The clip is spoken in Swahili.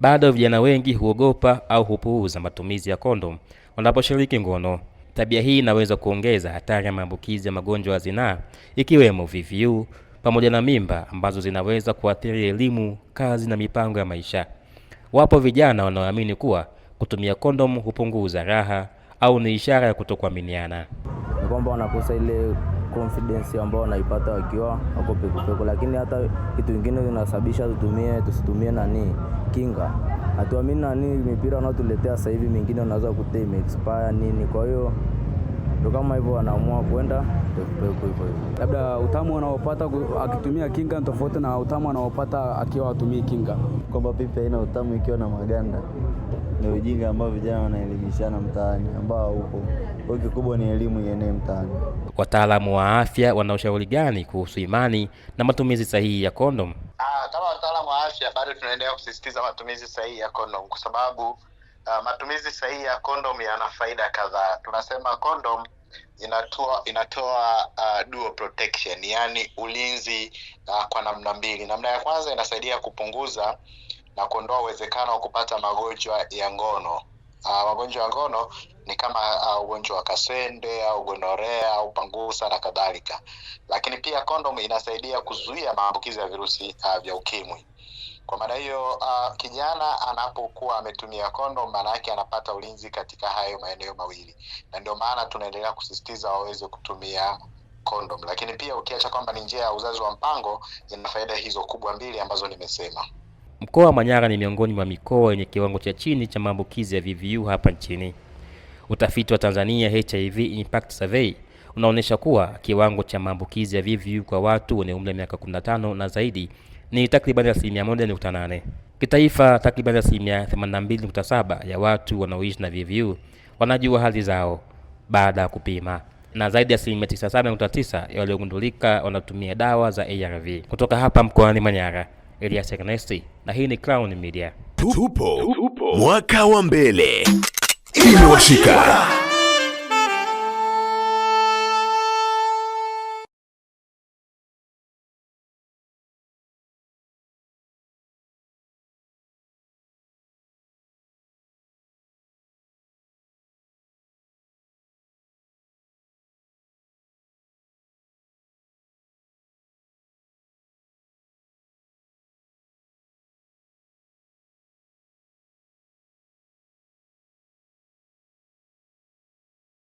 Bado vijana wengi huogopa au hupuuza matumizi ya kondom wanaposhiriki ngono. Tabia hii inaweza kuongeza hatari ya maambukizi ya magonjwa ya zinaa ikiwemo VVU pamoja na mimba ambazo zinaweza kuathiri elimu, kazi na mipango ya maisha. Wapo vijana wanaoamini kuwa kutumia kondom hupunguza raha au ni ishara ya kutokuaminiana. Ni kwamba wanakosa ile confidence ambayo wanaipata wakiwa wako pekupeko, lakini hata kitu kingine kinasababisha tusitumie kinga. Hatuamini mipira wanaotuletea sasa hivi mingine unaweza kukuta expire nini. Kwa hiyo ndio kama hivyo wanaamua kwenda pekupeko hivyo. Labda utamu wanaopata akitumia kinga tofauti na utamu wanaopata akiwa hatumii kinga. Kwamba pipi haina utamu ikiwa na maganda. Ni ujinga ambao vijana wanaelimishana mtaani ambao upo. Kwa kikubwa ni elimu ienee mtaani. Wataalamu wa afya wanaoshauri gani kuhusu imani na matumizi sahihi ya kondom? Kama wataalamu wa afya bado tunaendelea kusisitiza matumizi sahihi ya kondom kwa sababu matumizi sahihi ya kondom yana faida kadhaa. Tunasema kondom inatoa dual protection, yani ulinzi kwa namna mbili. Namna ya kwanza inasaidia kupunguza na kuondoa uwezekano wa kupata magonjwa ya ngono. Magonjwa ya ngono ni kama ugonjwa wa kaswende au gonorea au pangusa na kadhalika. Lakini pia kondom inasaidia kuzuia maambukizi ya virusi vya ukimwi. Kwa maana hiyo kijana anapokuwa ametumia kondom maana yake anapata ulinzi katika hayo maeneo mawili. Na ndio maana tunaendelea kusisitiza waweze kutumia kondom. Lakini pia ukiacha kwamba ni njia ya uzazi wa mpango, ina faida hizo kubwa mbili ambazo nimesema. Mkoa wa Manyara ni miongoni mwa mikoa yenye kiwango cha chini cha maambukizi ya VVU hapa nchini. Utafiti wa Tanzania HIV Impact Survey unaonyesha kuwa kiwango cha maambukizi ya VVU kwa watu wenye umri wa miaka 15 na zaidi ni takriban 1.8%. Kitaifa, takriban 82.7% ya watu wanaoishi na VVU wanajua hali zao baada ya kupima, na zaidi ya 97.9% ya waliogundulika wanatumia dawa za ARV. Kutoka hapa mkoani Manyara, Elias Ernesti, na hii ni Clouds Media. Tupo mwaka wa mbele. Imewashika.